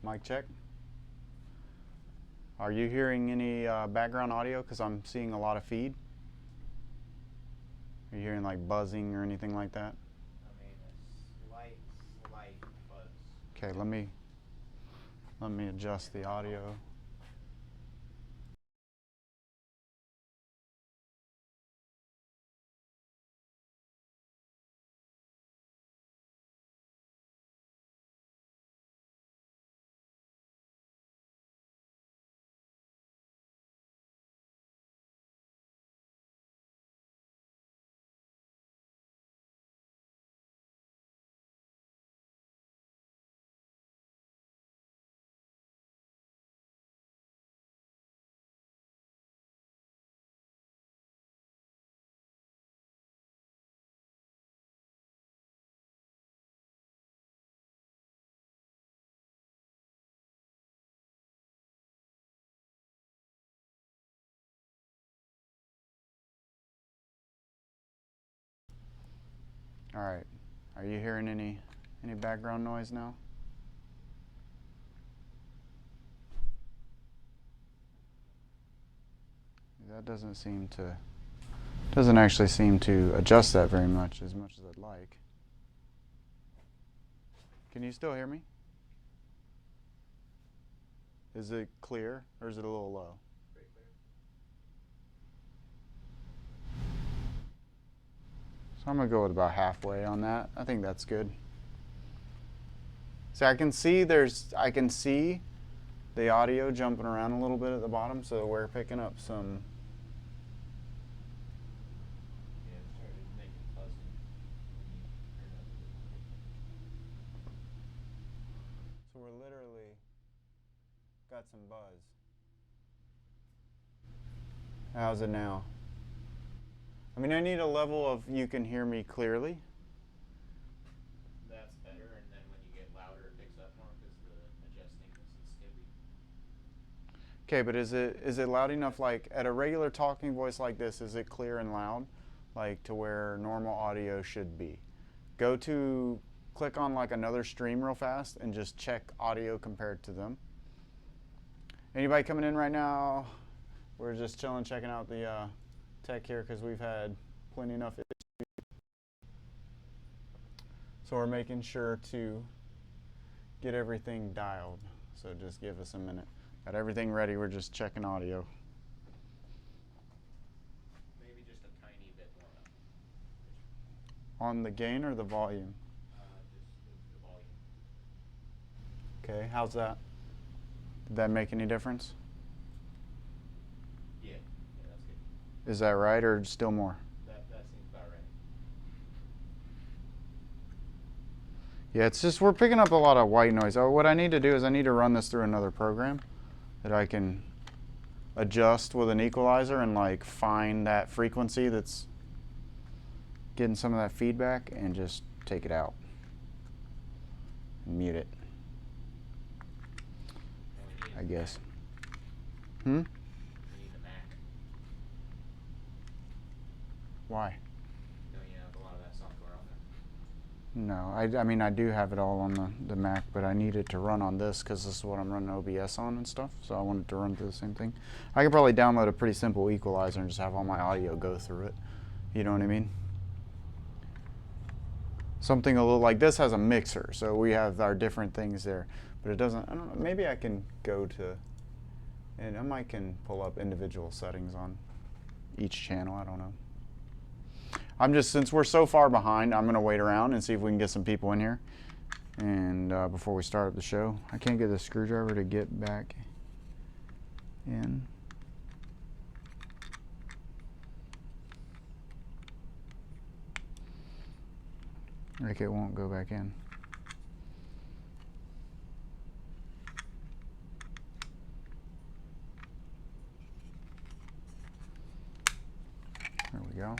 Mic check. Are you hearing any background audio? Because I'm seeing a lot of feed. Are you hearing like buzzing or anything like that? I mean, a slight buzz. Okay, let me adjust the audio. All right. Are you hearing any background noise now? That doesn't actually seem to adjust that very much as I'd like. Can you still hear me? Is it clear or is it a little low? Pretty clear. So I'm gonna go with about halfway on that. I think that's good. So I can see the audio jumping around a little bit at the bottom, so we're picking up some. Yeah, it started making fuzzy when you turn it up a bit more. So we're literally got some buzz. How's it now? I mean, I need a level of you can hear me clearly. That's better, and then when you get louder, it picks up more because the adjusting is skippy. Okay, but is it loud enough? Like at a regular talking voice like this, is it clear and loud, like to where normal audio should be? Click on like another stream real fast and just check audio compared to them. Anybody coming in right now? We're just chilling, checking out the tech here because we've had plenty enough issues. So we're making sure to get everything dialed. So just give us a minute. Got everything ready. We're just checking audio. Maybe just a tiny bit more up. On the gain or the volume? Just the volume. Okay, how's that? Did that make any difference? Yeah, that's good. Is that right or still more? That seems about right. Yeah, it's just we're picking up a lot of white noise. What I need to do is I need to run this through another program that I can adjust with an equalizer and like find that frequency that's getting some of that feedback and just take it out and mute it, I guess. We need the Mac. Why? Don't you have a lot of that software on there? No, I mean I do have it all on the Mac, but I need it to run on this because this is what I'm running OBS on and stuff, so I want it to run through the same thing. I could probably download a pretty simple equalizer and just have all my audio go through it. You know what I mean? Something a little like this has a mixer, so we have our different things there, but it doesn't, I don't know, maybe I can go to, and I might can pull up individual settings on each channel, I don't know. Since we're so far behind, I'm gonna wait around and see if we can get some people in here. And before we start up the show, I can't get the screwdriver to get back in. Like it won't go back in. There we go.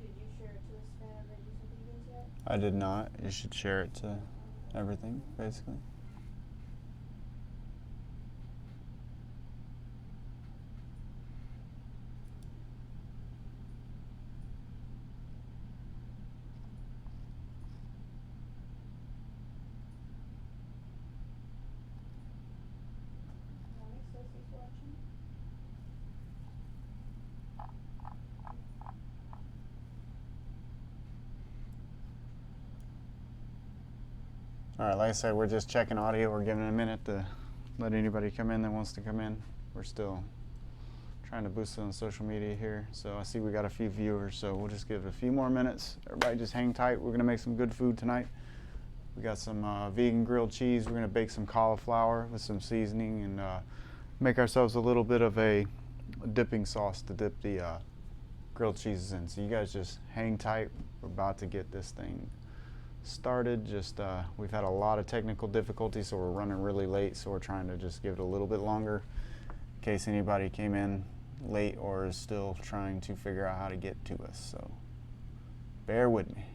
Did you share it to a spam or disobedience yet? I did not. You should share it to everything, basically. Alex says he's watching. All right, like I said, we're just checking audio. We're giving it a minute to let anybody come in that wants to come in. We're still trying to boost it on social media here. So I see we got a few viewers, so we'll just give it a few more minutes. Everybody just hang tight. We're gonna make some good food tonight. We got some vegan grilled cheese. We're gonna bake some cauliflower with some seasoning and make ourselves a little bit of a dipping sauce to dip the grilled cheeses in. So you guys just hang tight. We're about to get this thing started. Just we've had a lot of technical difficulties, so we're running really late, so we're trying to just give it a little bit longer in case anybody came in late or is still trying to figure out how to get to us. So bear with me.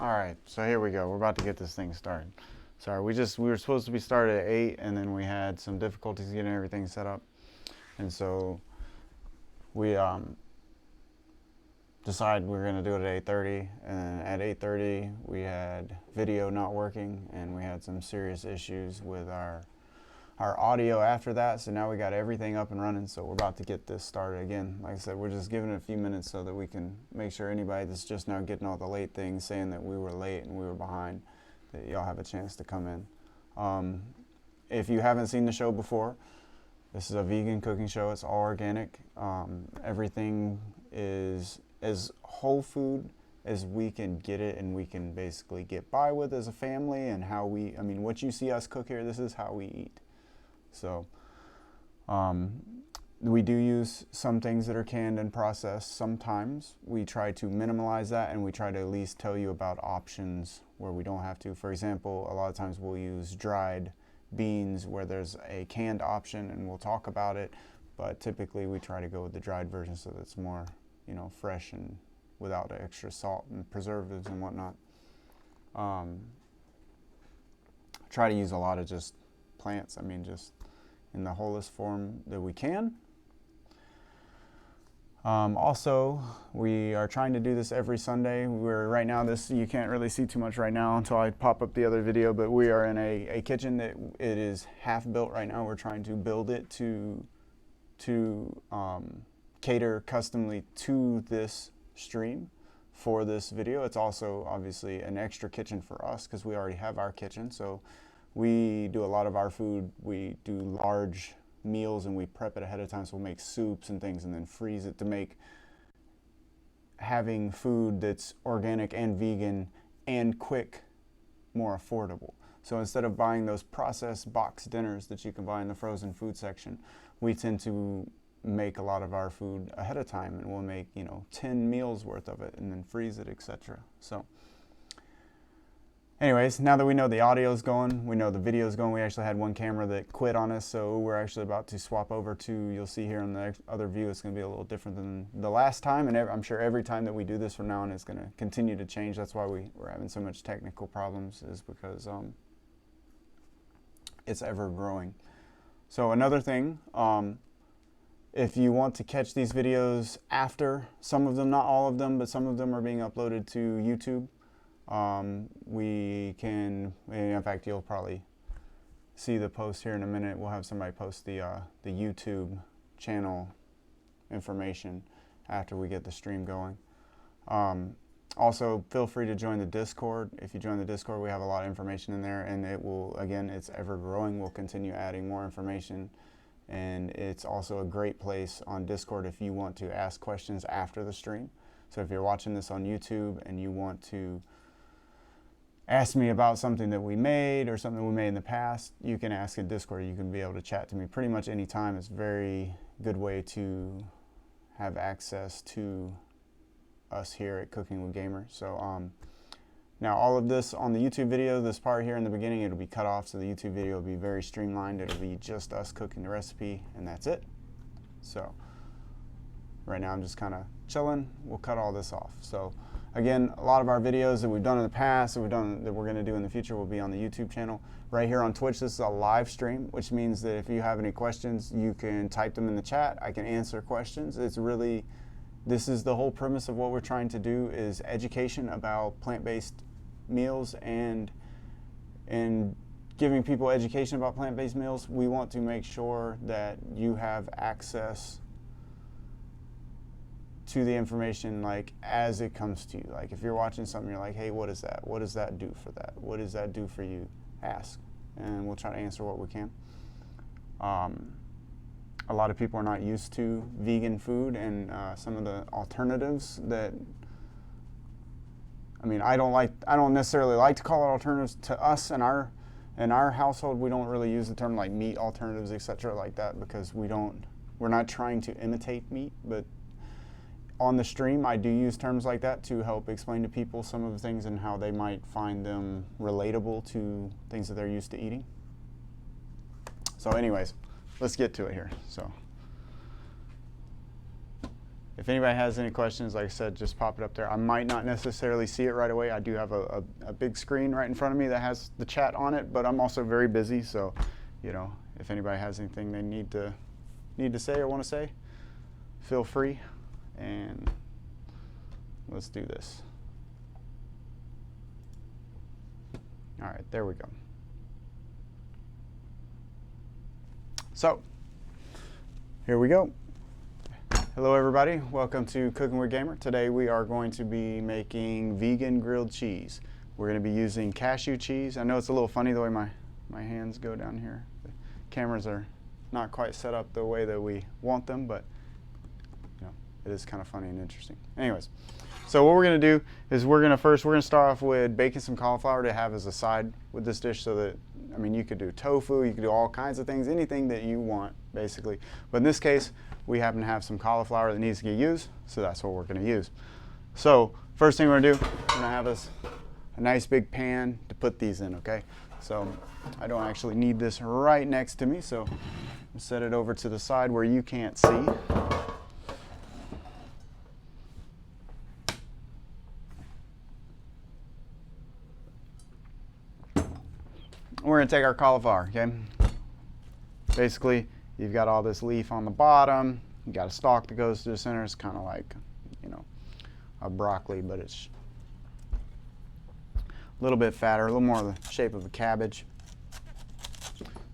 All right, so here we go. We're about to get this thing started. Sorry, we were supposed to be started at 8, and then we had some difficulties getting everything set up, and so we decided we were going to do it at 8:30, and at 8:30 we had video not working, and we had some serious issues with our audio after that. So now we got everything up and running, so we're about to get this started again. Like I said, we're just giving it a few minutes so that we can make sure anybody that's just now getting all the late things saying that we were late and we were behind, that y'all have a chance to come in. If you haven't seen the show before, this is a vegan cooking show. It's all organic. Everything is as whole food as we can get it, and we can basically get by with as a family. And how what you see us cook here, this is how we eat. So we do use some things that are canned and processed. Sometimes we try to minimize that, and we try to at least tell you about options where we don't have to. For example, a lot of times we'll use dried beans where there's a canned option, and we'll talk about it, but typically we try to go with the dried version so that it's more, fresh and without extra salt and preservatives and whatnot. Try to use a lot of just plants, just in the wholest form that we can. Also, we are trying to do this every Sunday. Right now, you can't really see too much right now until I pop up the other video, but we are in a kitchen that it is half built right now. We're trying to build it to cater customly to this stream for this video. It's also obviously an extra kitchen for us because we already have our kitchen. So we do a lot of our food. We do large meals and we prep it ahead of time. So we'll make soups and things and then freeze it to make having food that's organic and vegan and quick more affordable. So instead of buying those processed box dinners that you can buy in the frozen food section, we tend to make a lot of our food ahead of time, and we'll make 10 meals worth of it and then freeze it, etc. So anyways, now that we know the audio is going, we know the video is going, we actually had one camera that quit on us, so we're actually about to swap over to, you'll see here in the other view, it's going to be a little different than the last time, and I'm sure every time that we do this from now on it's going to continue to change. That's why we're having so much technical problems, is because it's ever growing. So another thing, if you want to catch these videos after, some of them, not all of them, but some of them are being uploaded to YouTube. We can, in fact, you'll probably see the post here in a minute. We'll have somebody post the YouTube channel information after we get the stream going. Also, feel free to join the Discord. If you join the Discord, we have a lot of information in there, and it will, again, it's ever growing. We'll continue adding more information, and it's also a great place on Discord if you want to ask questions after the stream. So if you're watching this on YouTube and you want to ask me about something that we made or something we made in the past, you can ask in Discord. You can be able to chat to me pretty much any time. It's a very good way to have access to us here at Cooking with Gamer. So now all of this on the YouTube video, this part here in the beginning, it'll be cut off, so the YouTube video will be very streamlined. It'll be just us cooking the recipe, and that's it. So right now I'm just kind of chilling. We'll cut all this off. So again, a lot of our videos that we've done in the past, that we're going to do in the future, will be on the YouTube channel. Right here on Twitch, this is a live stream, which means that if you have any questions, you can type them in the chat. I can answer questions. This is the whole premise of what we're trying to do, is education about plant-based meals and giving people education about plant-based meals. We want to make sure that you have access to the information as it comes to you. Like if you're watching something, you're like, hey, what is that? What does that do for that? What does that do for you? Ask, and we'll try to answer what we can. A lot of people are not used to vegan food and some of the alternatives that, I don't necessarily like to call it alternatives. To us in our household, we don't really use the term like meat alternatives, etc. like that, because we're not trying to imitate meat, but on the stream, I do use terms like that to help explain to people some of the things and how they might find them relatable to things that they're used to eating. So anyways, let's get to it here. So if anybody has any questions, like I said, just pop it up there. I might not necessarily see it right away. I do have a big screen right in front of me that has the chat on it, but I'm also very busy. So, you know, if anybody has anything they need to say or want to say, feel free. And let's do this. All right, there we go. So, here we go. Hello everybody, welcome to Cooking with Gamer. Today we are going to be making vegan grilled cheese. We're going to be using cashew cheese. I know it's a little funny the way my hands go down here. The cameras are not quite set up the way that we want them, but you know, it is kind of funny and interesting. Anyways, so what we're going to do is we're going to start off with baking some cauliflower to have as a side with this dish, so that, I mean, you could do tofu, you could do all kinds of things, anything that you want basically. But in this case, we happen to have some cauliflower that needs to get used, so that's what we're going to use. So first thing we're going to do, we're going to have a nice big pan to put these in, okay? So I don't actually need this right next to me, so I'll set it over to the side where you can't see. We're going to take our cauliflower, okay? Basically, you've got all this leaf on the bottom. You got a stalk that goes to the center. It's kind of like, you know, a broccoli, but it's a little bit fatter, a little more of the shape of a cabbage.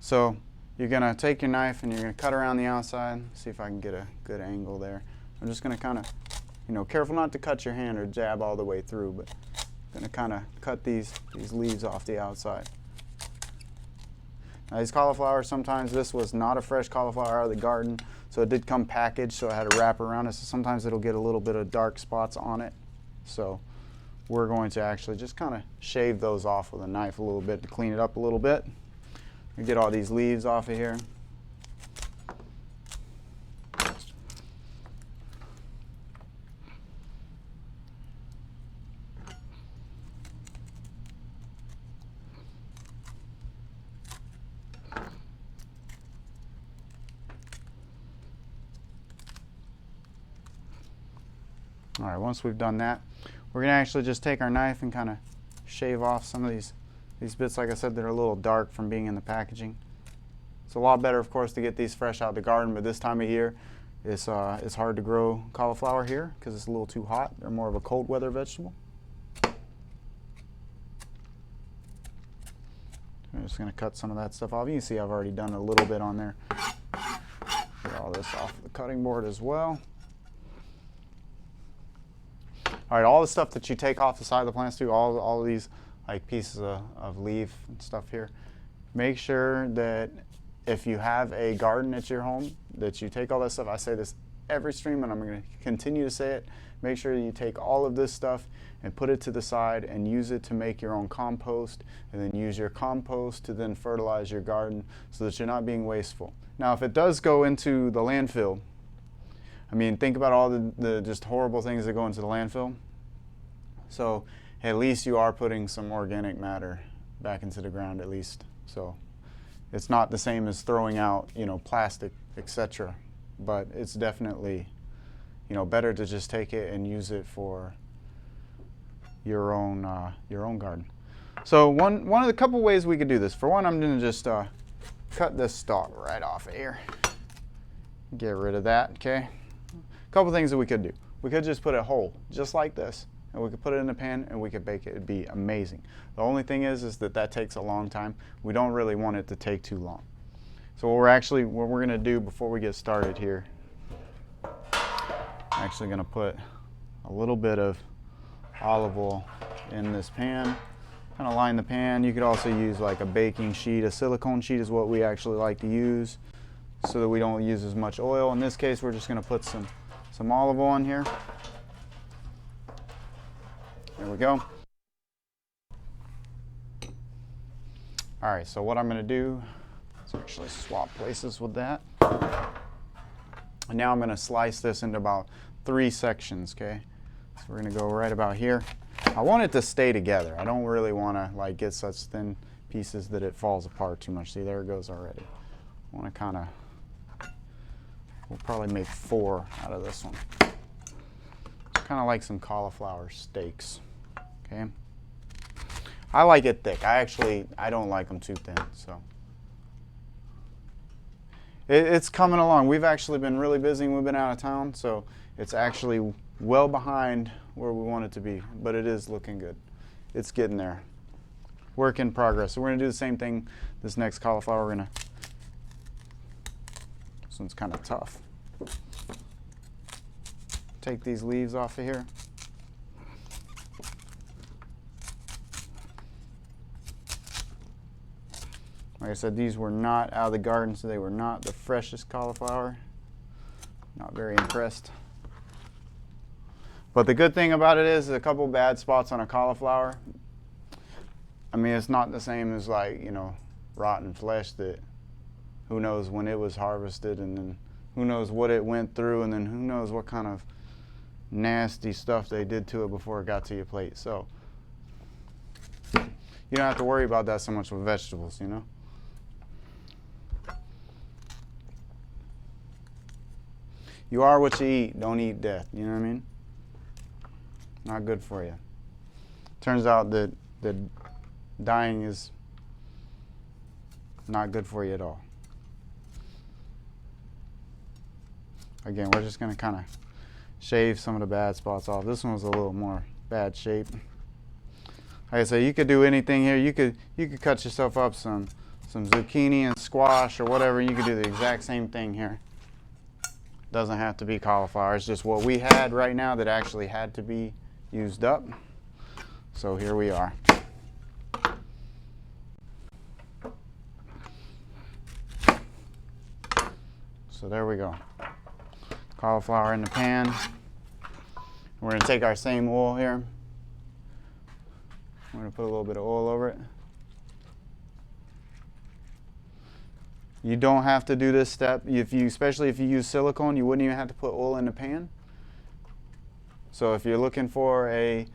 So you're going to take your knife and you're going to cut around the outside. See if I can get a good angle there. I'm just going to kind of, you know, careful not to cut your hand or jab all the way through, but I'm going to kind of cut these leaves off the outside. Now these cauliflowers, sometimes this was not a fresh cauliflower out of the garden, so it did come packaged, so I had to wrap around it. So sometimes it'll get a little bit of dark spots on it. So we're going to actually just kind of shave those off with a knife a little bit to clean it up a little bit. We get all these leaves off of here. All right, once we've done that, we're going to actually just take our knife and kind of shave off some of these bits, like I said, that are a little dark from being in the packaging. It's a lot better, of course, to get these fresh out of the garden, but this time of year, it's hard to grow cauliflower here because it's a little too hot. They're more of a cold weather vegetable. I'm just going to cut some of that stuff off. You can see I've already done a little bit on there. Get all this off the cutting board as well. All right, all the stuff that you take off the side of the plants too, all of these like pieces of leaf and stuff here, make sure that if you have a garden at your home, that you take all that stuff. I say this every stream and I'm going to continue to say it. Make sure you take all of this stuff and put it to the side and use it to make your own compost, and then use your compost to then fertilize your garden so that you're not being wasteful. Now, if it does go into the landfill, I mean, think about all the just horrible things that go into the landfill. So at least you are putting some organic matter back into the ground at least. So it's not the same as throwing out, you know, plastic, etc. But it's definitely, you know, better to just take it and use it for your own garden. So one of the couple ways we could do this. For one, I'm going to just cut this stalk right off of here. Get rid of that, okay? Couple things that we could do. We could just put it whole, just like this, and we could put it in a pan and we could bake it. It'd be amazing. The only thing is that takes a long time. We don't really want it to take too long. So what we're gonna do before we get started here, I'm actually gonna put a little bit of olive oil in this pan. Kind of line the pan. You could also use like a baking sheet. A silicone sheet is what we actually like to use, so that we don't use as much oil. In this case, we're just gonna put some olive oil in here. There we go. All right, so what I'm going to do is actually swap places with that. And now I'm going to slice this into about 3 sections, okay? So we're going to go right about here. I want it to stay together. I don't really want to like get such thin pieces that it falls apart too much. See, there it goes already. I want to kind of, we'll probably make 4 out of this one. kind of like some cauliflower steaks. Okay. I like it thick. I don't like them too thin. So it's coming along. We've actually been really busy and we've been out of town, so it's actually well behind where we want it to be, but it is looking good. It's getting there. Work in progress. So we're gonna do the same thing. This next cauliflower, this one's kind of tough. Take these leaves off of here. Like I said, these were not out of the garden, so they were not the freshest cauliflower. Not very impressed. But the good thing about it is a couple bad spots on a cauliflower. I mean, it's not the same as, like, you know, rotten flesh that who knows when it was harvested, and then who knows what it went through, and then who knows what kind of nasty stuff they did to it before it got to your plate. So you don't have to worry about that so much with vegetables, you know. You are what you eat. Don't eat death. You know what I mean? Not good for you. Turns out that dying is not good for you at all. Again, we're just going to kind of shave some of the bad spots off. This one's a little more bad shape. Like I said, you could do anything here. You could cut yourself up some zucchini and squash or whatever, and you could do the exact same thing here. Doesn't have to be cauliflower. It's just what we had right now that actually had to be used up. So here we are. So there we go. Cauliflower in the pan. We're going to take our same oil here. We're going to put a little bit of oil over it. You don't have to do this step. Especially if you use silicone, you wouldn't even have to put oil in the pan. So if you're looking for a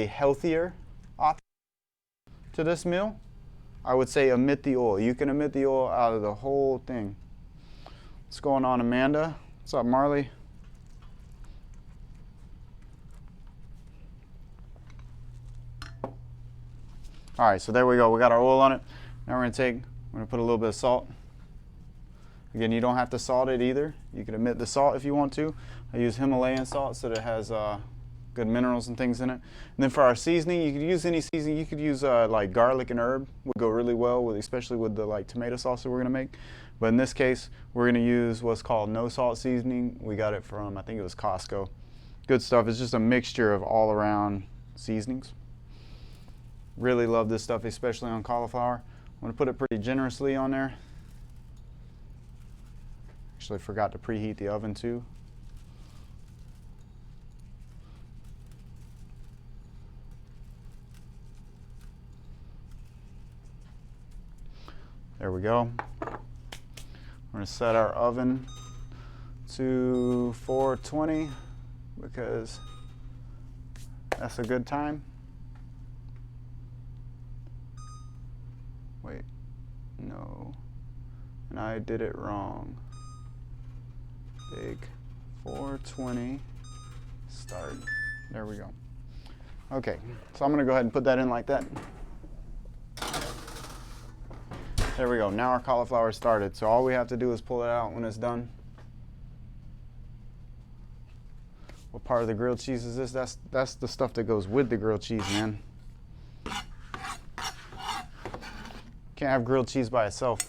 healthier option to this meal, I would say omit the oil. You can omit the oil out of the whole thing. What's going on, Amanda? What's up, Marley? All right, so there we go. We got our oil on it. Now we're going to put a little bit of salt. Again, you don't have to salt it either. You can omit the salt if you want to. I use Himalayan salt so that it has good minerals and things in it. And then for our seasoning, you could use any seasoning. You could use like garlic and herb. Would go really well with, especially with the like tomato sauce that we're going to make. But in this case, we're going to use what's called no salt seasoning. We got it from, I think it was Costco. Good stuff. It's just a mixture of all around seasonings. Really love this stuff, especially on cauliflower. I'm going to put it pretty generously on there. Actually forgot to preheat the oven too. There we go. We're going to set our oven to 420 because that's a good time. Wait, no, and I did it wrong. Big 420 start. There we go. Okay, so I'm going to go ahead and put that in like that. There we go. Now our cauliflower started. So all we have to do is pull it out when it's done. What part of the grilled cheese is this? That's the stuff that goes with the grilled cheese, man. Can't have grilled cheese by itself.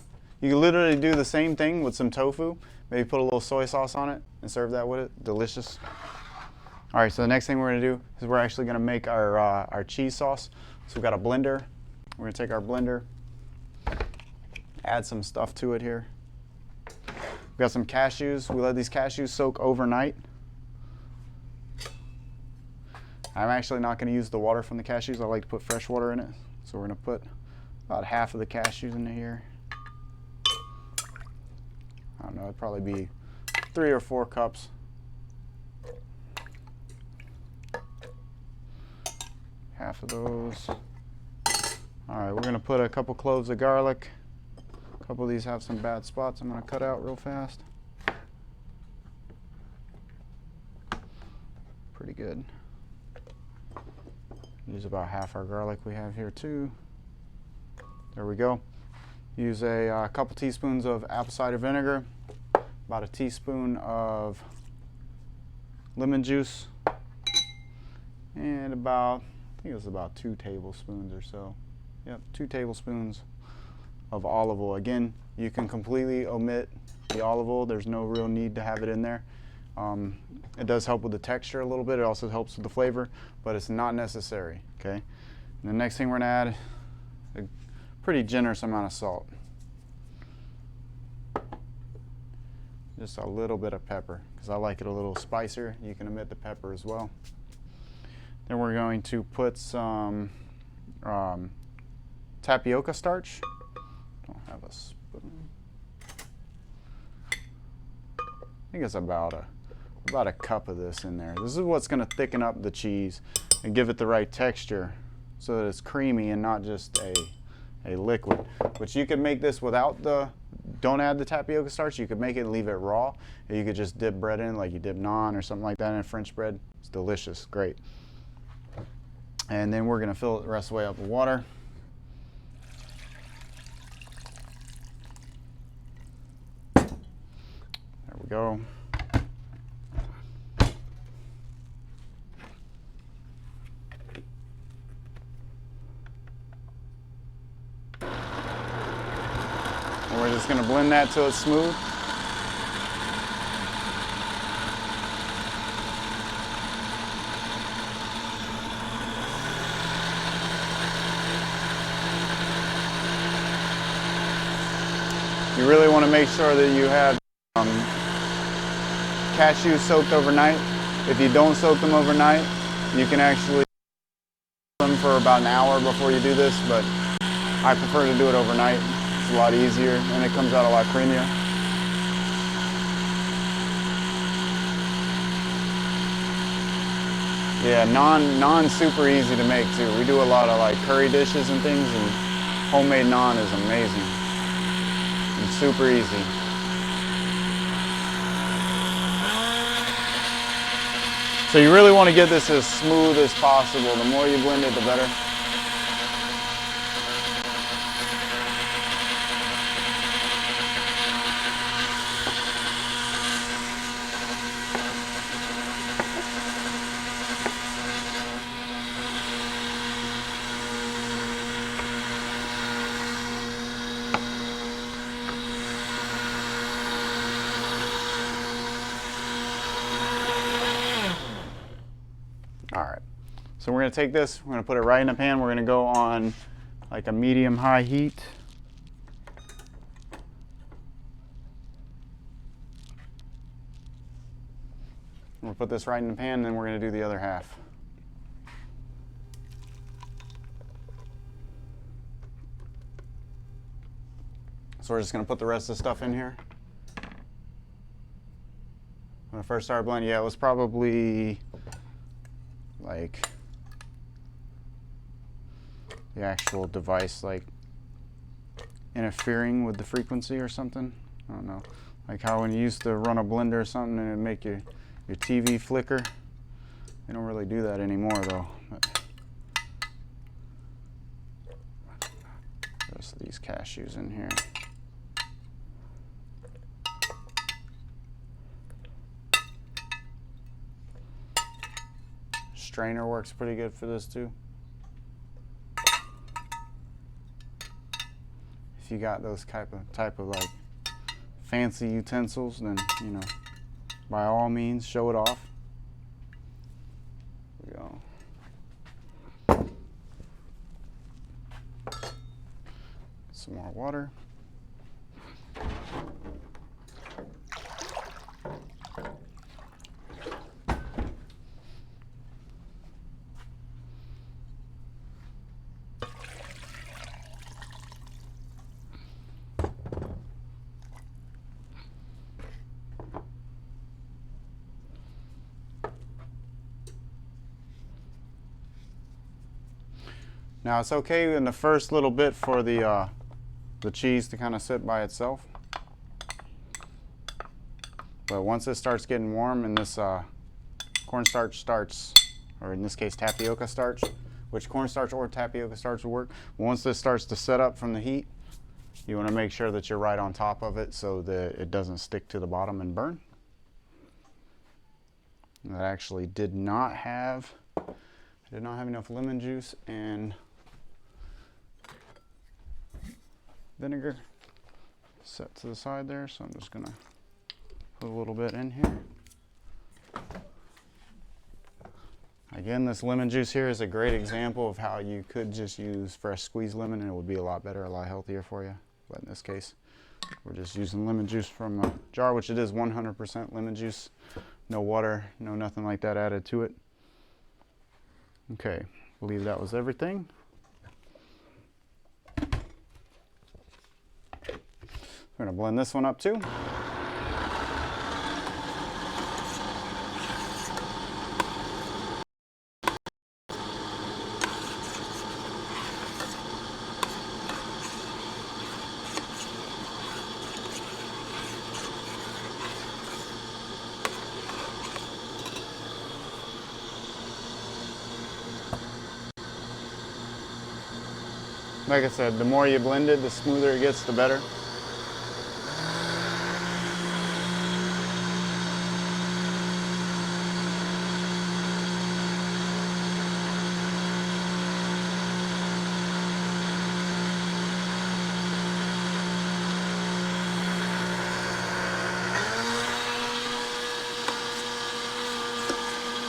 You can literally do the same thing with some tofu. Maybe put a little soy sauce on it and serve that with it. Delicious. All right, so the next thing we're going to do is we're actually going to make our cheese sauce. So we've got a blender. We're going to take our blender, add some stuff to it here. We've got some cashews. We let these cashews soak overnight. I'm actually not going to use the water from the cashews. I like to put fresh water in it. So we're going to put about half of the cashews into here. I don't know, it'd probably be 3 or 4 cups. Half of those. All right, we're going to put a couple cloves of garlic. A couple of these have some bad spots I'm going to cut out real fast. pretty good. Use about half our garlic we have here too. There we go. Use a couple teaspoons of apple cider vinegar, about a teaspoon of lemon juice, and about, I think it was about 2 tablespoons or so. Yep, 2 tablespoons of olive oil. Again, you can completely omit the olive oil. There's no real need to have it in there. It does help with the texture a little bit. It also helps with the flavor, but it's not necessary, okay? And the next thing we're gonna add a pretty generous amount of salt. Just a little bit of pepper, because I like it a little spicier. You can omit the pepper as well. Then we're going to put some tapioca starch. Don't have a spoon. I think it's about a cup of this in there. This is what's going to thicken up the cheese and give it the right texture so that it's creamy and not just a liquid. Which you could make this without don't add the tapioca starch. You could make it and leave it raw. Or you could just dip bread in like you dip naan or something like that in French bread. It's delicious, great. And then we're going to fill it the rest of the way up with water. There we go. And we're just going to blend that till it's smooth. You really want to make sure that you have cashews soaked overnight. If you don't soak them overnight, you can actually them for about an hour before you do this, but I prefer to do it overnight. It's a lot easier and it comes out a lot creamier. Yeah, naan's super easy to make too. We do a lot of like curry dishes and things, and homemade naan is amazing. It's super easy. So you really want to get this as smooth as possible. The more you blend it, the better. All right, so we're going to take this, we're going to put it right in a pan. We're going to go on like a medium-high heat. We'll put this right in the pan, and then we're going to do the other half. So we're just going to put the rest of the stuff in here. When I first started blending, yeah, it was probably like the actual device like interfering with the frequency or something. I don't know. Like how when you used to run a blender or something and it'd make your TV flicker. They don't really do that anymore though. But rest of these cashews in here. Strainer works pretty good for this too. If you got those type of like fancy utensils, then you know, by all means, show it off. There we go. Some more water. Now it's okay in the first little bit for the cheese to kind of sit by itself, but once it starts getting warm and this cornstarch starts, or in this case tapioca starch, which cornstarch or tapioca starch will work. Once this starts to set up from the heat, you want to make sure that you're right on top of it so that it doesn't stick to the bottom and burn. That actually did not have enough lemon juice and vinegar set to the side there, so I'm just gonna put a little bit in here. Again, this lemon juice here is a great example of how you could just use fresh squeezed lemon and it would be a lot better, a lot healthier for you. But in this case, we're just using lemon juice from a jar, which it is 100% lemon juice. No water, no nothing like that added to it. Okay, I believe that was everything. We're gonna blend this one up too. Like I said, the more you blend it, the smoother it gets, the better.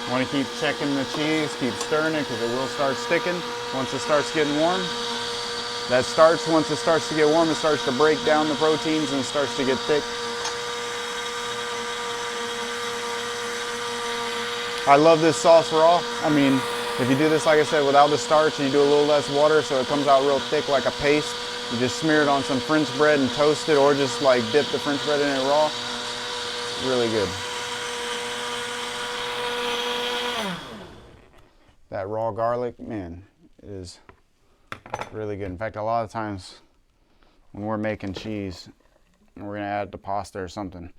Want to keep checking the cheese, keep stirring it because it will start sticking once it starts getting warm. That starch, once it starts to get warm, it starts to break down the proteins and starts to get thick. I love this sauce raw. I mean, if you do this, like I said, without the starch, you do a little less water so it comes out real thick like a paste. You just smear it on some French bread and toast it, or just like dip the French bread in it raw. Really good. That raw garlic, man, is really good. In fact, a lot of times when we're making cheese and we're gonna add it to pasta or something,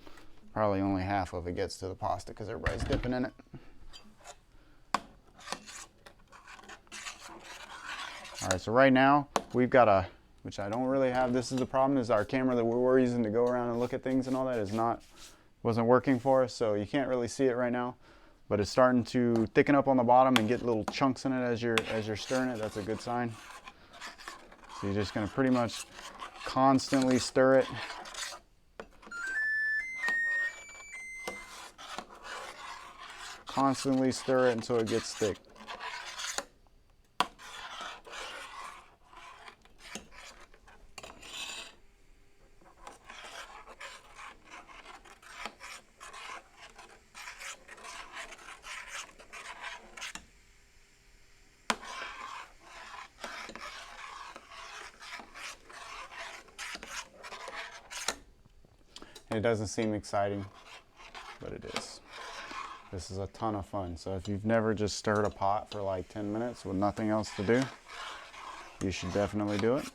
probably only half of it gets to the pasta because everybody's dipping in it. All right, so right now we've got a, which I don't really have, this is the problem, is our camera that we're using to go around and look at things and all that wasn't working for us, so you can't really see it right now. But it's starting to thicken up on the bottom and get little chunks in it as you're stirring it. That's a good sign. So you're just gonna pretty much constantly stir it. Constantly stir it until it gets thick. It doesn't seem exciting, but it is. This is a ton of fun. So if you've never just stirred a pot for like 10 minutes with nothing else to do, you should definitely do it.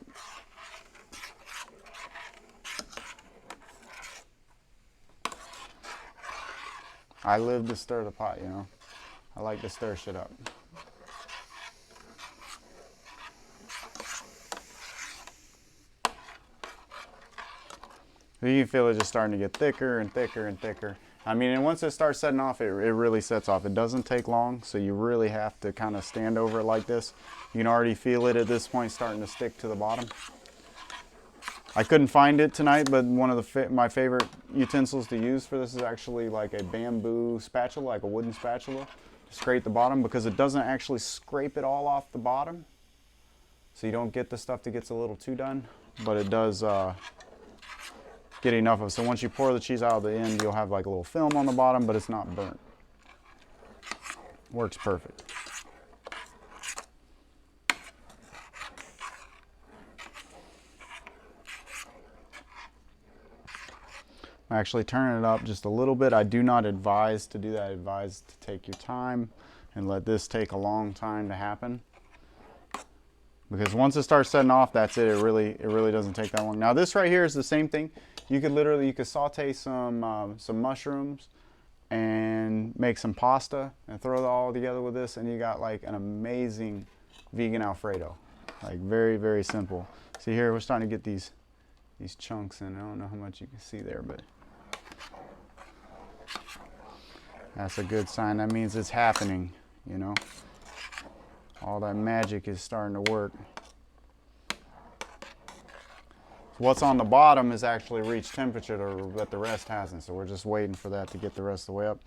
I live to stir the pot, you know. I like to stir shit up. You can feel it just starting to get thicker and thicker and thicker. I mean, and once it starts setting off, it really sets off. It doesn't take long, so you really have to kind of stand over it like this. You can already feel it at this point starting to stick to the bottom. I couldn't find it tonight, but one of my favorite utensils to use for this is actually like a bamboo spatula, like a wooden spatula, to scrape the bottom, because it doesn't actually scrape it all off the bottom. So you don't get the stuff that gets a little too done, but it does get enough of it. So once you pour the cheese out of the end, you'll have like a little film on the bottom, but it's not burnt. Works perfect. I'm actually turning it up just a little bit. I do not advise to do that. I advise to take your time and let this take a long time to happen. Because once it starts setting off, that's it. It really doesn't take that long. Now this right here is the same thing. You could saute some mushrooms and make some pasta and throw it all together with this, and you got like an amazing vegan Alfredo. Like very, very simple. See here, we're starting to get these chunks in. I don't know how much you can see there, but that's a good sign. That means it's happening, you know. All that magic is starting to work. What's on the bottom is actually reached temperature, but the rest hasn't. So we're just waiting for that to get the rest of the way up.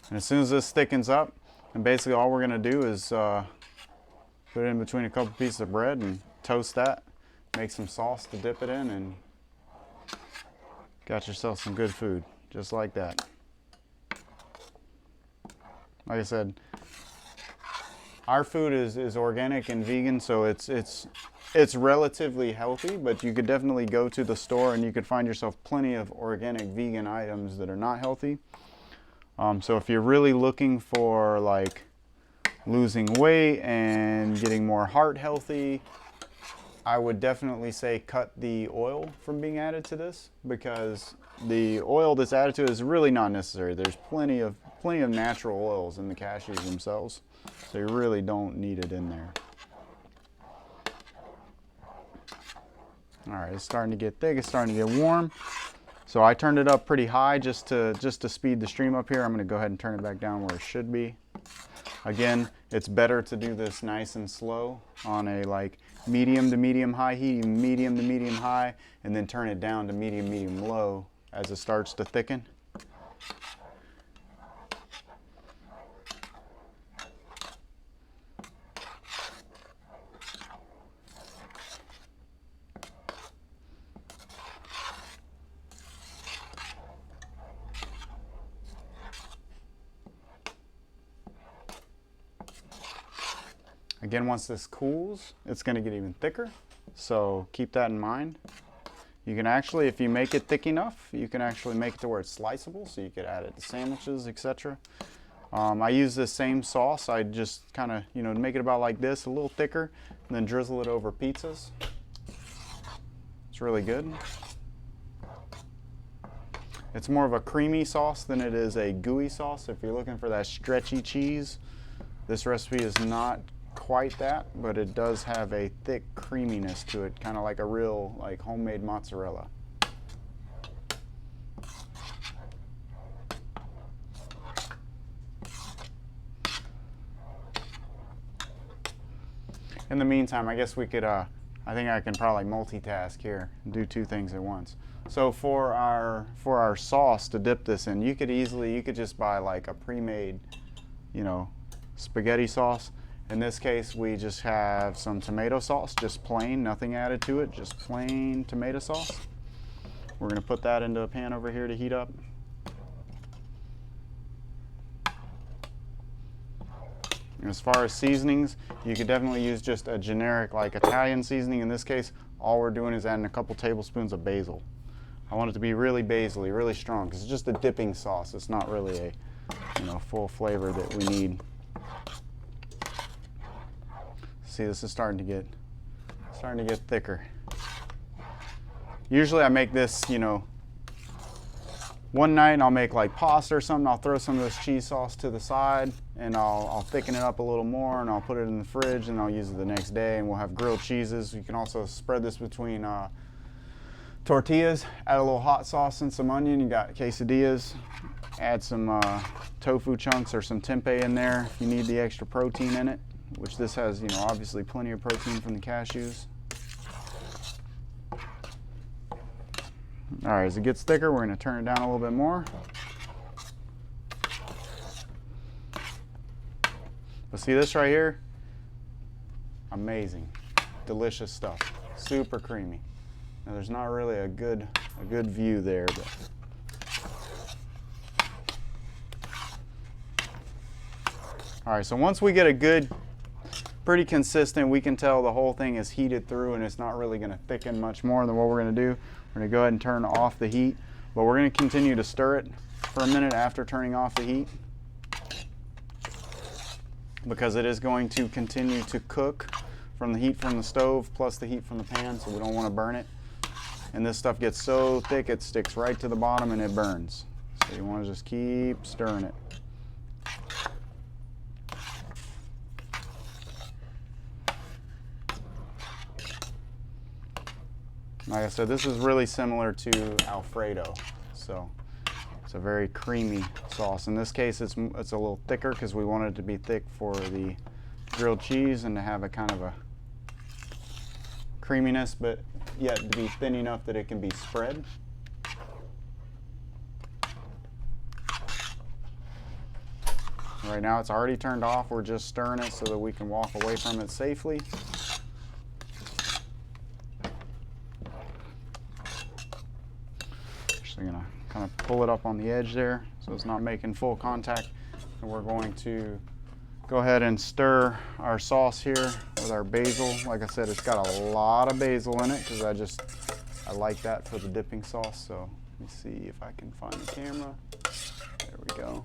And as soon as this thickens up, and basically all we're going to do is put it in between a couple pieces of bread and toast that. Make some sauce to dip it in, and got yourself some good food, just like that. Like I said, our food is organic and vegan, so it's relatively healthy, but you could definitely go to the store and you could find yourself plenty of organic vegan items that are not healthy. So if you're really looking for like losing weight and getting more heart healthy, I would definitely say cut the oil from being added to this, because the oil that's added to it is really not necessary. There's plenty of natural oils in the cashews themselves, so you really don't need it in there. All right, it's starting to get thick, it's starting to get warm. So I turned it up pretty high just to speed the stream up here. I'm gonna go ahead and turn it back down where it should be. Again, it's better to do this nice and slow on a like medium to medium high heat, medium to medium high, and then turn it down to medium, medium low as it starts to thicken. Again, once this cools, it's going to get even thicker, so keep that in mind. You can actually, if you make it thick enough, you can actually make it to where it's sliceable, so you could add it to sandwiches, etc. I use this same sauce. I just kind of, make it about like this, a little thicker, and then drizzle it over pizzas. It's really good. It's more of a creamy sauce than it is a gooey sauce. If you're looking for that stretchy cheese, this recipe is not quite that, but it does have a thick creaminess to it, kind of like a real like homemade mozzarella. In the meantime, I guess we could I think I can probably multitask here and do two things at once. So for our sauce to dip this in, you could just buy like a pre-made, spaghetti sauce. In this case, we just have some tomato sauce, just plain, nothing added to it, just plain tomato sauce. We're going to put that into a pan over here to heat up. And as far as seasonings, you could definitely use just a generic like Italian seasoning. In this case, all we're doing is adding a couple tablespoons of basil. I want it to be really basil-y, really strong, because it's just a dipping sauce. It's not really a full flavor that we need. See, this is starting to get thicker. Usually I make this, one night and I'll make like pasta or something. I'll throw some of this cheese sauce to the side and I'll thicken it up a little more, and I'll put it in the fridge and I'll use it the next day, and we'll have grilled cheeses. You can also spread this between tortillas, add a little hot sauce and some onion. You got quesadillas, add some tofu chunks or some tempeh in there if you need the extra protein in it, which this has, obviously plenty of protein from the cashews. All right, as it gets thicker, we're going to turn it down a little bit more. But see this right here? Amazing, delicious stuff, super creamy. Now there's not really a good view there, but all right. So once we get a good, pretty consistent, we can tell the whole thing is heated through and it's not really going to thicken much more. Than what we're going to do, we're going to go ahead and turn off the heat, but we're going to continue to stir it for a minute after turning off the heat, because it is going to continue to cook from the heat from the stove plus the heat from the pan, so we don't want to burn it. And this stuff gets so thick it sticks right to the bottom and it burns. So you want to just keep stirring it. Like I said, this is really similar to Alfredo. So it's a very creamy sauce. In this case, it's a little thicker because we want it to be thick for the grilled cheese and to have a kind of a creaminess, but yet to be thin enough that it can be spread. Right now it's already turned off. We're just stirring it so that we can walk away from it safely. Actually gonna kind of pull it up on the edge there so it's not making full contact. And we're going to go ahead and stir our sauce here with our basil. Like I said, it's got a lot of basil in it because I like that for the dipping sauce. So let me see if I can find the camera. There we go.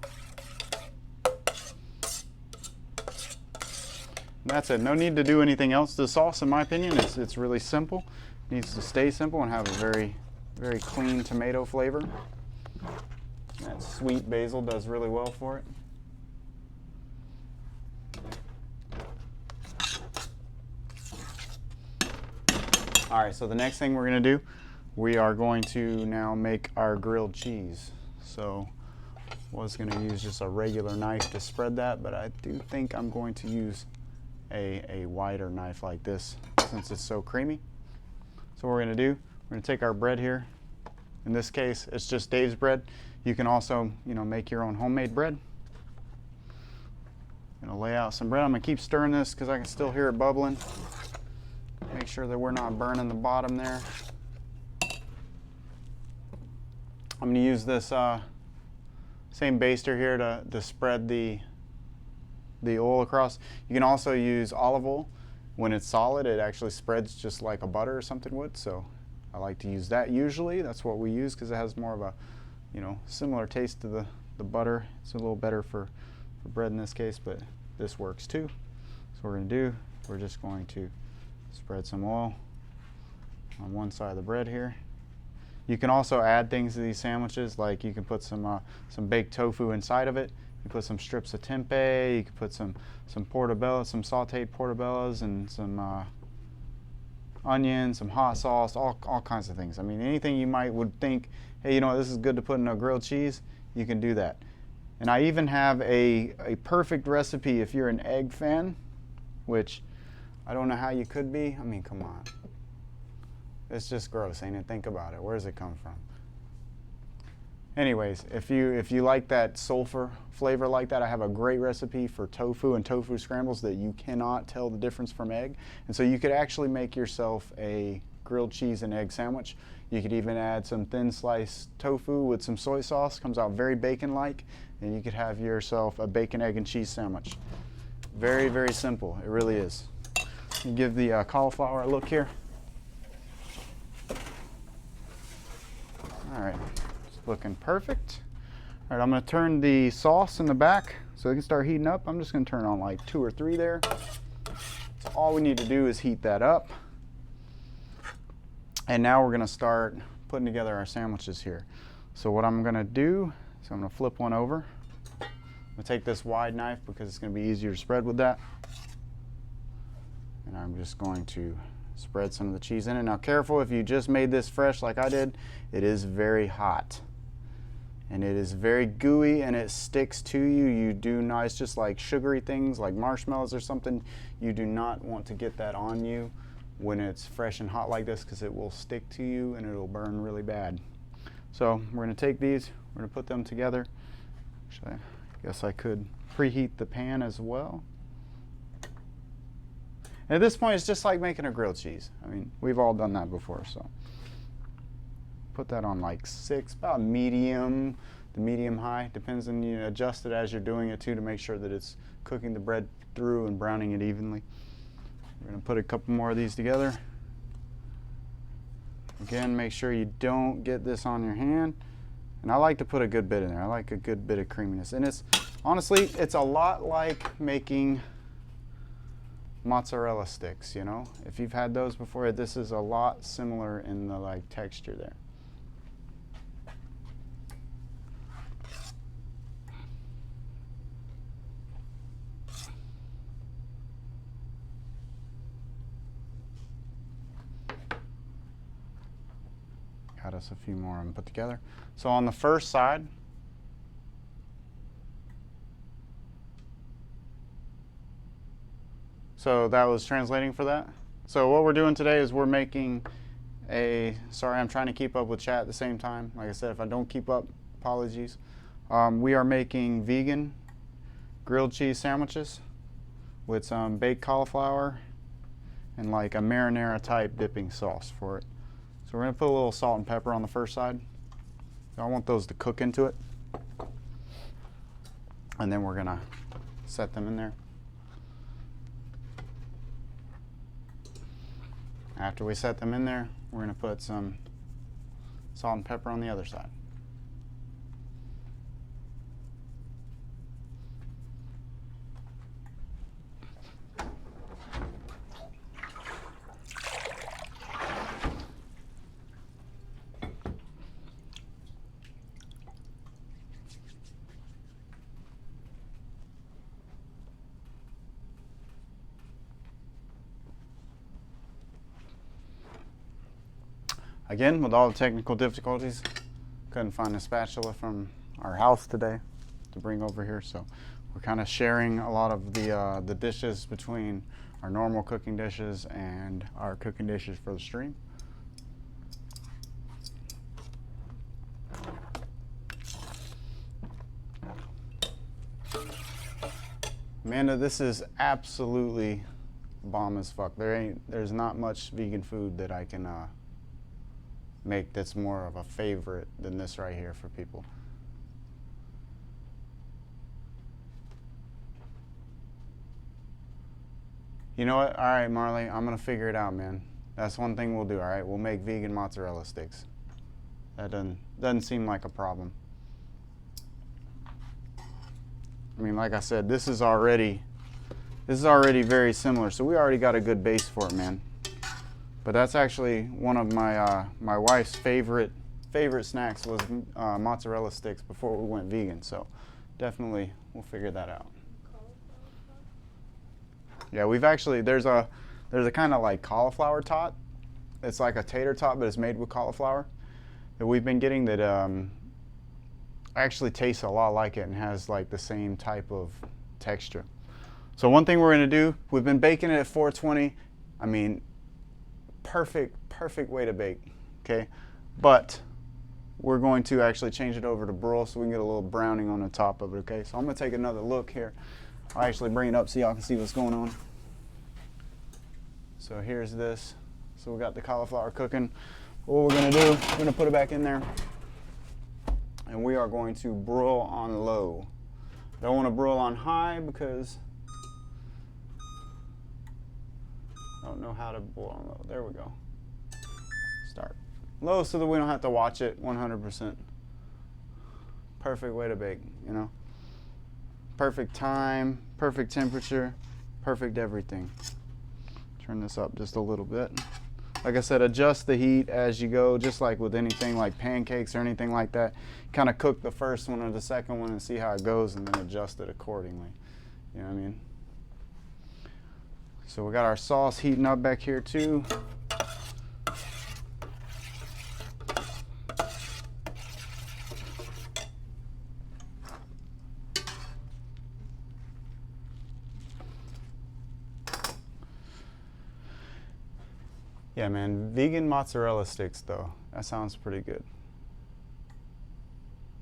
And that's it. No need to do anything else. The sauce, in my opinion, it's really simple. It needs to stay simple and have a very, very clean tomato flavor. That sweet basil does really well for it. All right, so the next thing we're going to do, we are going to now make our grilled cheese. So I was going to use just a regular knife to spread that, but I do think I'm going to use a wider knife like this since it's so creamy. So what we're going to do, we're going to take our bread here. In this case, it's just Dave's bread. You can also, make your own homemade bread. I'm going to lay out some bread. I'm going to keep stirring this because I can still hear it bubbling. Make sure that we're not burning the bottom there. I'm going to use this same baster here to spread the oil across. You can also use olive oil. When it's solid, it actually spreads just like a butter or something would. So I like to use that usually. That's what we use because it has more of a, similar taste to the butter. It's a little better for bread in this case, but this works too. So what we're going to do, we're just going to spread some oil on one side of the bread here. You can also add things to these sandwiches, like you can put some baked tofu inside of it. You put some strips of tempeh. You can put some portobello, some sautéed portobellos, and some onions, some hot sauce, all kinds of things. I mean, anything you would think, hey, this is good to put in a grilled cheese, you can do that. And I even have a perfect recipe if you're an egg fan, which I don't know how you could be. I mean, come on. It's just gross, ain't it? Think about it. Where does it come from? Anyways, if you like that sulfur flavor like that, I have a great recipe for tofu and tofu scrambles that you cannot tell the difference from egg. And so you could actually make yourself a grilled cheese and egg sandwich. You could even add some thin sliced tofu with some soy sauce. Comes out very bacon-like. And you could have yourself a bacon, egg, and cheese sandwich. Very, very simple. It really is. You give the cauliflower a look here. All right. Looking perfect. All right, I'm going to turn the sauce in the back so it can start heating up. I'm just going to turn on like 2 or 3 there. So all we need to do is heat that up. And now we're going to start putting together our sandwiches here. So what I'm going to do is I'm going to flip one over. I'm going to take this wide knife because it's going to be easier to spread with that. And I'm just going to spread some of the cheese in it. Now careful, if you just made this fresh like I did, it is very hot. And it is very gooey and it sticks to you. You do not, it's just like sugary things like marshmallows or something. You do not want to get that on you when it's fresh and hot like this because it will stick to you and it'll burn really bad. So we're going to take these, we're going to put them together. Actually, I guess I could preheat the pan as well. And at this point, it's just like making a grilled cheese. I mean, we've all done that before, so. Put that on like 6, about medium, the medium high. Depends on, you adjust it as you're doing it too to make sure that it's cooking the bread through and browning it evenly. We're gonna put a couple more of these together. Again, make sure you don't get this on your hand. And I like to put a good bit in there. I like a good bit of creaminess. And it's, honestly, it's a lot like making mozzarella sticks, If you've had those before, this is a lot similar in the texture there. had us a few more of them put together. So on the first side, so that was translating for that. So what we're doing today is we're making sorry, I'm trying to keep up with chat at the same time. Like I said, if I don't keep up, apologies. We are making vegan grilled cheese sandwiches with some baked cauliflower and like a marinara type dipping sauce for it. So we're gonna put a little salt and pepper on the first side. I want those to cook into it. And then we're gonna set them in there. After we set them in there, we're gonna put some salt and pepper on the other side. Again, with all the technical difficulties, couldn't find a spatula from our house today to bring over here, so we're kind of sharing a lot of the dishes between our normal cooking dishes and our cooking dishes for the stream. Amanda, this is absolutely bomb as fuck. There's not much vegan food that I can make that's more of a favorite than this right here for people. You know what? All right, Marley, I'm gonna figure it out, man. That's one thing we'll do. All right, we'll make vegan mozzarella sticks. That doesn't seem like a problem. I mean, like I said, this is already very similar, so we already got a good base for it, man. But that's actually one of my my wife's favorite snacks was mozzarella sticks before we went vegan. So definitely we'll figure that out. Yeah, we've actually there's a kind of like cauliflower tot. It's like a tater tot, but it's made with cauliflower that we've been getting that actually tastes a lot like it and has like the same type of texture. So one thing we're gonna do, we've been baking it at 420. I mean, perfect way to bake, okay? But we're going to actually change it over to broil so we can get a little browning on the top of it, okay? So I'm gonna take another look here. I'll actually bring it up so y'all can see what's going on. So here's this. So we got the cauliflower cooking. What we're gonna do, we're gonna put it back in there and we are going to broil on low. Don't wanna broil on high because I don't know how to boil on low. There we go. Start. Low so that we don't have to watch it 100%. Perfect way to bake, you know? Perfect time, perfect temperature, perfect everything. Turn this up just a little bit. Like I said, adjust the heat as you go, just like with anything like pancakes or anything like that. Kind of cook the first one or the second one and see how it goes and then adjust it accordingly. You know what I mean? So we got our sauce heating up back here too. Yeah, man, vegan mozzarella sticks though, that sounds pretty good.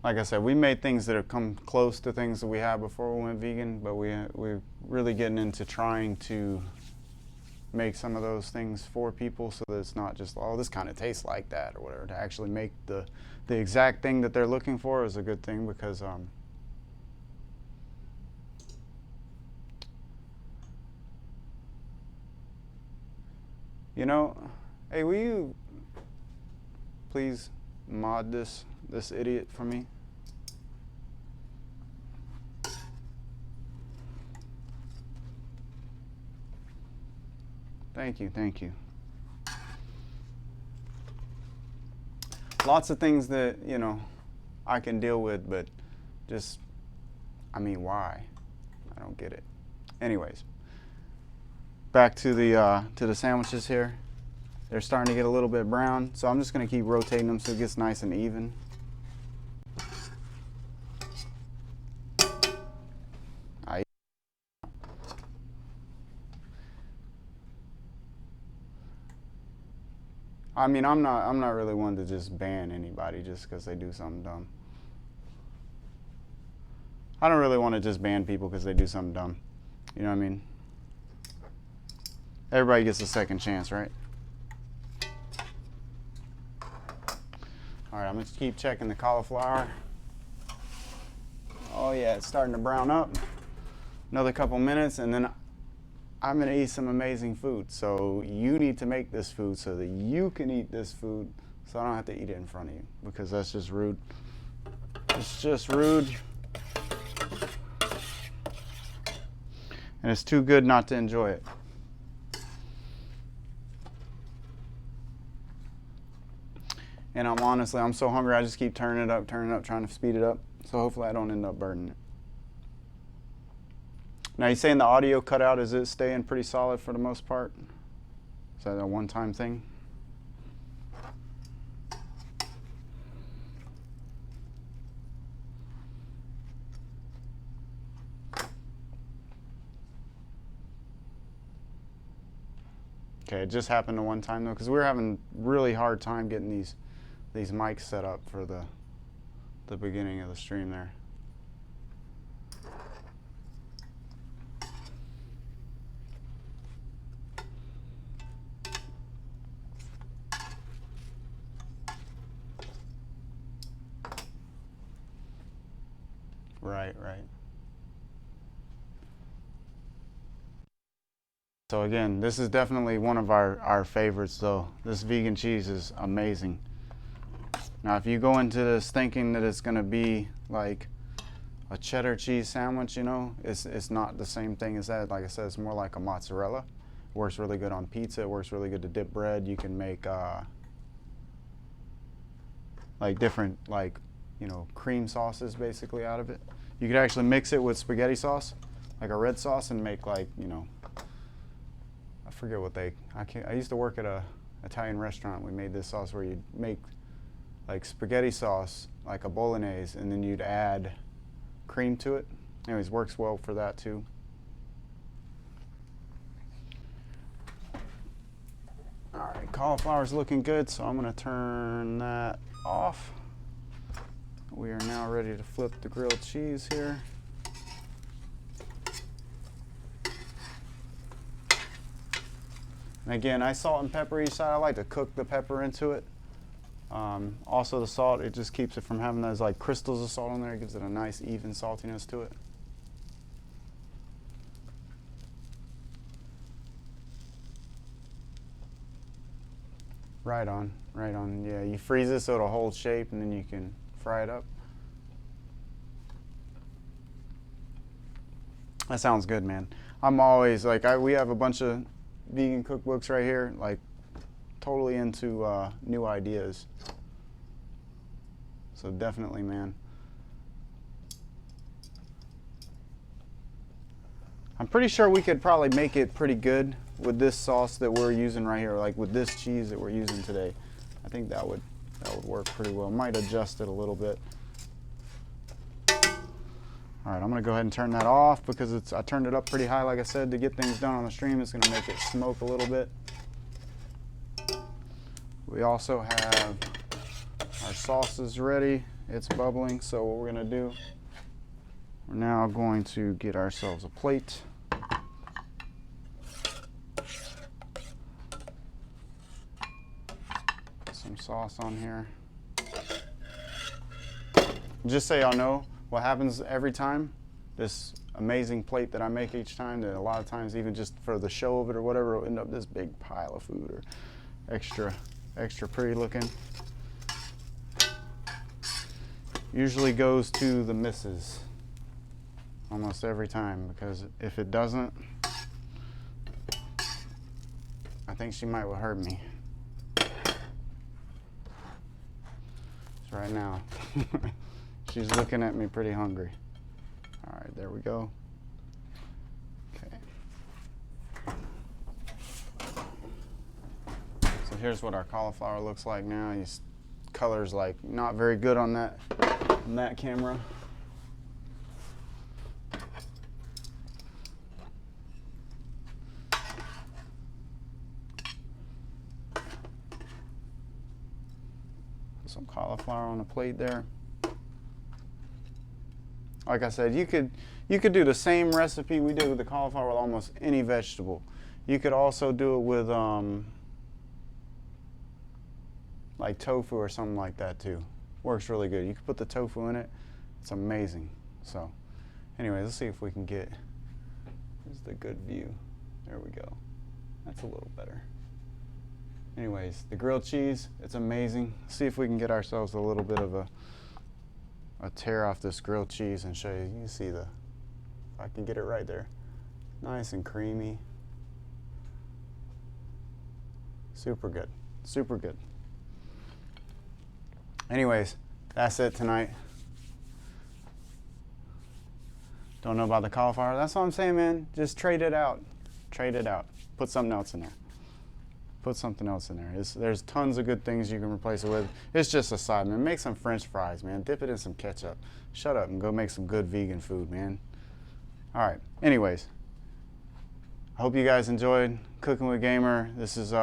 Like I said, we made things that have come close to things that we had before we went vegan, but we're really getting into trying to make some of those things for people so that it's not just, oh, this kind of tastes like that or whatever. To actually make the exact thing that they're looking for is a good thing because you know, hey, will you please mod this idiot for me? Thank you, thank you. Lots of things that, you know, I can deal with, but just, I mean, why? I don't get it. Anyways, back to the sandwiches here. They're starting to get a little bit brown, so I'm just going to keep rotating them so it gets nice and even. I mean, I'm not really one to just ban anybody just because they do something dumb. I don't really want to just ban people because they do something dumb. You know what I mean? Everybody gets a second chance, right? All right, I'm going to keep checking the cauliflower. Oh yeah, it's starting to brown up. Another couple minutes and then I'm going to eat some amazing food. So you need to make this food so that you can eat this food so I don't have to eat it in front of you, because that's just rude. It's just rude. And it's too good not to enjoy it. And I'm so hungry, I just keep turning it up, trying to speed it up. So hopefully I don't end up burning it. Now, you saying the audio cutout, is it staying pretty solid for the most part? Is that a one-time thing? Okay, it just happened to one time though, because we were having really hard time getting these mics set up for the beginning of the stream there. Right. So again, this is definitely one of our favorites though. This vegan cheese is amazing. Now if you go into this thinking that it's going to be like a cheddar cheese sandwich, you know, it's not the same thing as that. Like I said, it's more like a mozzarella. It works really good on pizza. It works really good to dip bread. You can make like different, like, you know, cream sauces basically out of it. You could actually mix it with spaghetti sauce, like a red sauce, and make, like, you know, I forget what I used to work at a Italian restaurant. We made this sauce where you'd make like spaghetti sauce, like a bolognese, and then you'd add cream to it. Anyways, works well for that too. All right, cauliflower's looking good, so I'm gonna turn that off. We are now ready to flip the grilled cheese here. And again, I salt and pepper each side. I like to cook the pepper into it. Also the salt, it just keeps it from having those like crystals of salt in there. It gives it a nice even saltiness to it. Right on. Yeah, you freeze it so it'll hold shape and then you can fry it up. That sounds good, man. I'm always like, we have a bunch of vegan cookbooks right here, like totally into new ideas. So definitely, man. I'm pretty sure we could probably make it pretty good with this sauce that we're using right here, like with this cheese that we're using today. I think that would work pretty well. Might adjust it a little bit. All right, I'm gonna go ahead and turn that off because I turned it up pretty high, like I said, to get things done on the stream. It's gonna make it smoke a little bit. We also have our sauces ready. It's bubbling, so what we're gonna do, we're now going to get ourselves a plate. Put some sauce on here. Just so y'all know, what happens every time, this amazing plate that I make each time, that a lot of times even just for the show of it or whatever, it'll end up this big pile of food or extra pretty looking. Usually goes to the missus almost every time, because if it doesn't, I think she might hurt me. So right now, she's looking at me pretty hungry. All right, there we go. Okay. So here's what our cauliflower looks like now. These colors like not very good on that camera. Put some cauliflower on a plate there. Like I said, you could do the same recipe we did with the cauliflower with almost any vegetable. You could also do it with like tofu or something like that too. Works really good. You can put the tofu in it. It's amazing. So anyways, let's see if we can get, here's the good view. There we go. That's a little better. Anyways, the grilled cheese, it's amazing. See if we can get ourselves a little bit of a tear off this grilled cheese and show you. You can see if I can get it right there. Nice and creamy. Super good. Super good. Anyways, that's it tonight. Don't know about the cauliflower. That's what I'm saying, man. Just trade it out. Trade it out. Put something else in there. Put something else in there. There's tons of good things you can replace it with. It's just a side, man. Make some French fries, man. Dip it in some ketchup. Shut up and go make some good vegan food, man. All right. Anyways, I hope you guys enjoyed Cooking with Gamer. This is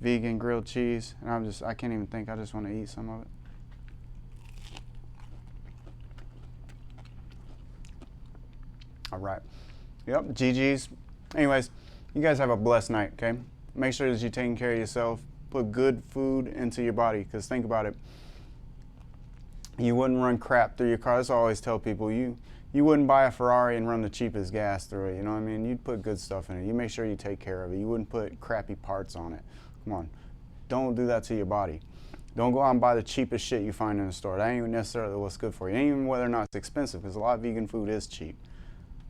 vegan grilled cheese, and I can't even think. I just want to eat some of it. All right. Yep, GG's. Anyways, you guys have a blessed night, okay? Make sure that you're taking care of yourself. Put good food into your body, because think about it. You wouldn't run crap through your car. That's what I always tell people. You wouldn't buy a Ferrari and run the cheapest gas through it, you know what I mean? You'd put good stuff in it. You make sure you take care of it. You wouldn't put crappy parts on it. Come on. Don't do that to your body. Don't go out and buy the cheapest shit you find in the store. That ain't necessarily what's good for you. And even whether or not it's expensive, because a lot of vegan food is cheap.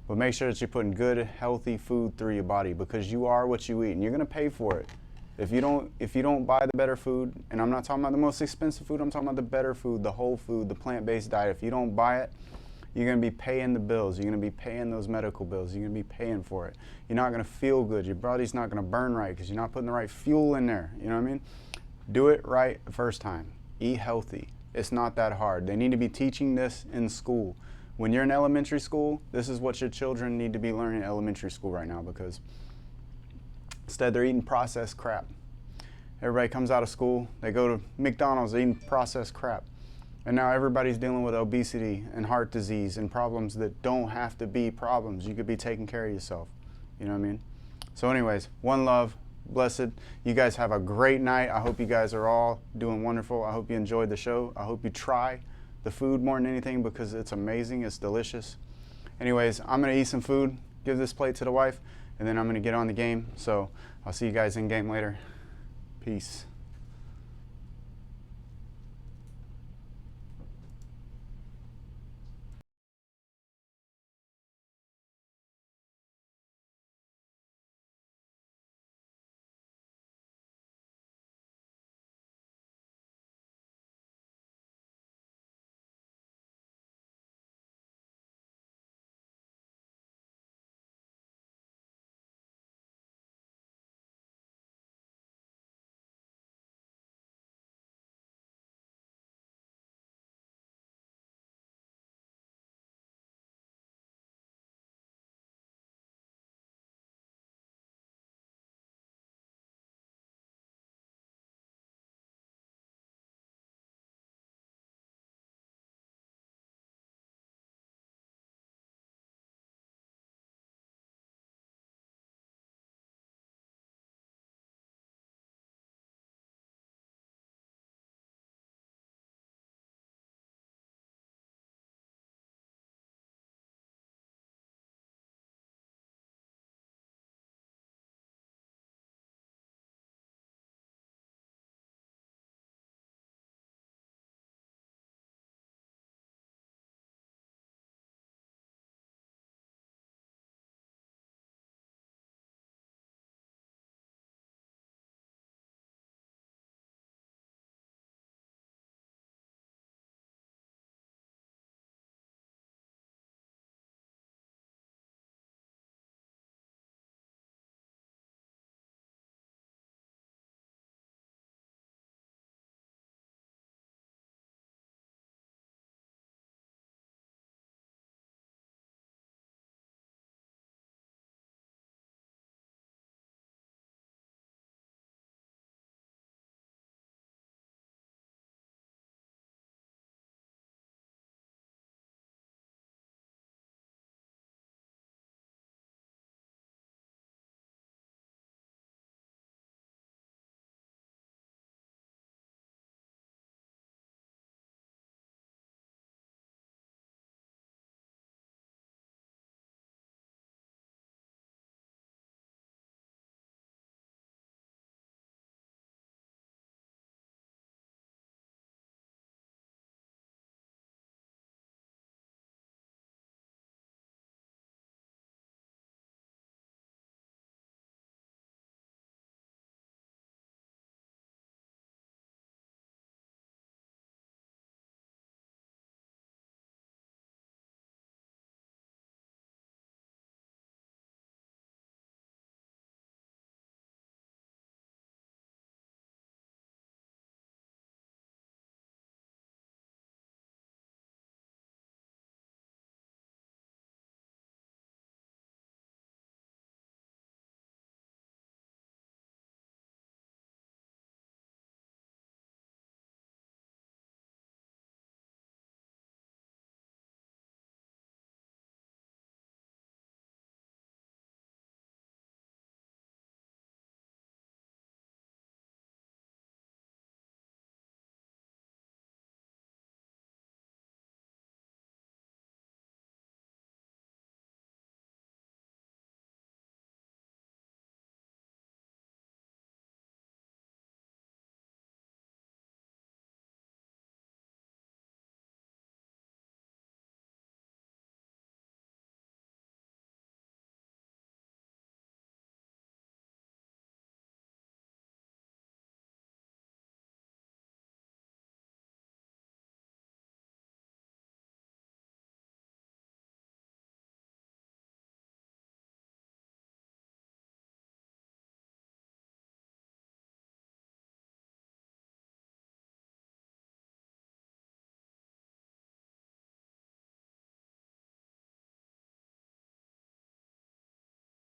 But make sure that you're putting good, healthy food through your body, because you are what you eat, and you're gonna pay for it. If you don't buy the better food, and I'm not talking about the most expensive food, I'm talking about the better food, the whole food, the plant-based diet. If you don't buy it, you're gonna be paying the bills. You're gonna be paying those medical bills. You're gonna be paying for it. You're not gonna feel good. Your body's not gonna burn right because you're not putting the right fuel in there. You know what I mean? Do it right the first time. Eat healthy. It's not that hard. They need to be teaching this in school. When you're in elementary school, this is what your children need to be learning in elementary school right now, because instead they're eating processed crap. Everybody comes out of school, they go to McDonald's, eating processed crap. And now everybody's dealing with obesity and heart disease and problems that don't have to be problems. You could be taking care of yourself. You know what I mean? So anyways, one love, blessed. You guys have a great night. I hope you guys are all doing wonderful. I hope you enjoyed the show. I hope you try the food more than anything, because it's amazing, it's delicious. Anyways, I'm gonna eat some food, give this plate to the wife, and then I'm gonna get on the game. So I'll see you guys in game later. Peace.